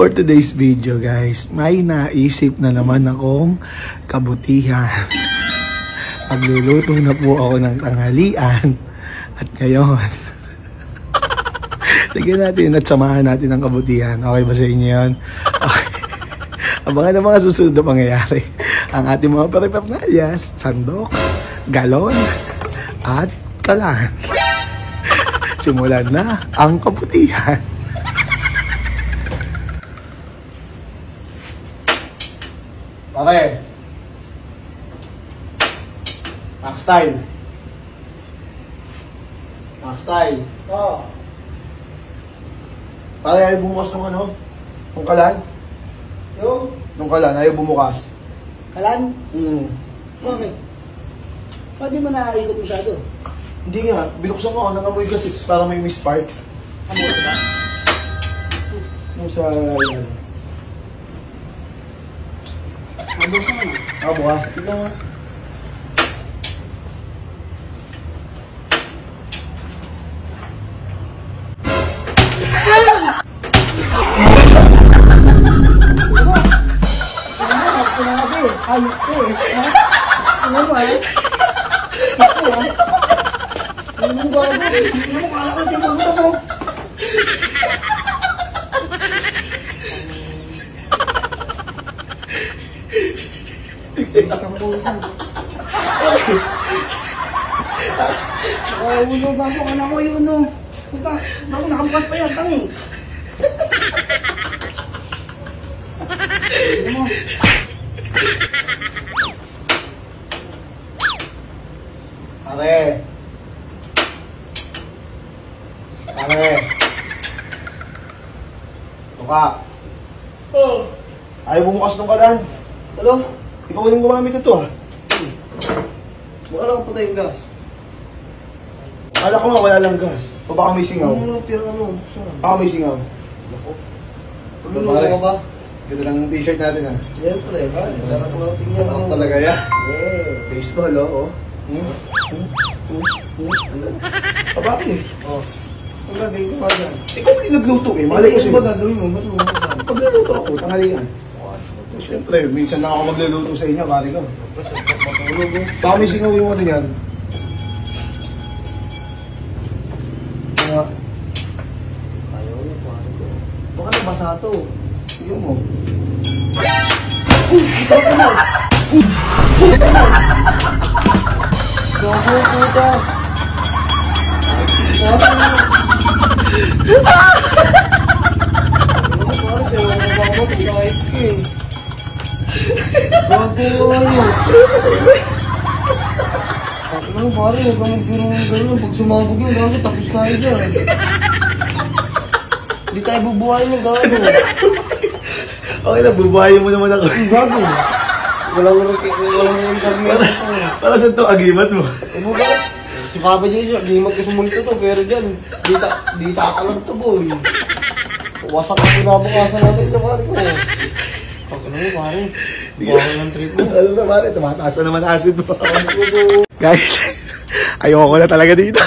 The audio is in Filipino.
For today's video guys, may naisip na naman akong kabutihan. Pagluluto na po ako ng tanghalian. At ngayon, lagyan natin at samahan natin ang kabutihan. Okay ba sa inyo yun? Okay. Abangan ang mga susunod na pangyayari. Ang ating mga pare-parnalyas, sandok, galon, at kalan. Simulan na ang kabutihan. Okay. Max style. Max style. Oh. Pare, ayaw bumukas ng ano? Nung kalan? Nung kalan, ayaw bumukas. Kalan? Bakit? Ba't di mo nakaikot masyado? Hindi nga, binuksan ko ako, nangamoy kasi para may mispark. Amoy ba? Yung sa, yan. Mabukas naman ah. Bukas. Tignan nga. Ayok ko eh. Ano ba eh? Ako ah. Ano mo ba ako? Ano mo kala ko din pumunta mo? Basta mo ulo. Ulo ba ako? Ano ko yun no? Puta, ako nakabukas pa yan. Tangi. Ano mo? Pare. Tuka. Oh. Ayaw bumukas ng kalan. Ano? Ikaw yung gumamit ito ha. Wala lang patay yung gas. Akala ko nga wala lang gas. O baka may singaw. Tira ano? Baka may singaw. Tulungan ka ba? Ganda lang yung t-shirt natin ha. Siyempre, ba? Tara ko lang tingnan Ako mo. talaga yan. Yes. Baseball oh. Bakit? Oh. Ang gagawin ko ba dyan? Ikaw hindi nagluto eh. Malay ko Ano ba sa'yo. gagawin mo? Ba't mo ba? Pagluluto ako, tanghalian. Siyempre, minsan lang ako magluluto sa inyo, pare ko. Matulog eh. Baka may singaw yung ano yan. Ayaw niya, pare ko. Baka nabasa ito. Tingnan mo. Ito ka na! Gago, puta! Gago! Ano, pare, kaya wala ba ako? Kahit ka eh. Gago, ano? Ano, pare, huwag kang magbiro ng ganyan. Pag sumabog yun, gago, tapos tayo dyan. Hindi tayo bubuhayin ng gago. Okay na, bubuhayin mo naman ako. Gago. Walang kami. Para saan to agimat mo? Ano ba? Si Papa J, di magkasumulito to, pero dyan, di takalag to, boy. Wasak ako nabukasan natin ito, pare ko. Pag ano mo, pare? Bawal ng trip mo. Ano na pare, tumataas na naman acid mo. Guys, ayoko na talaga dito.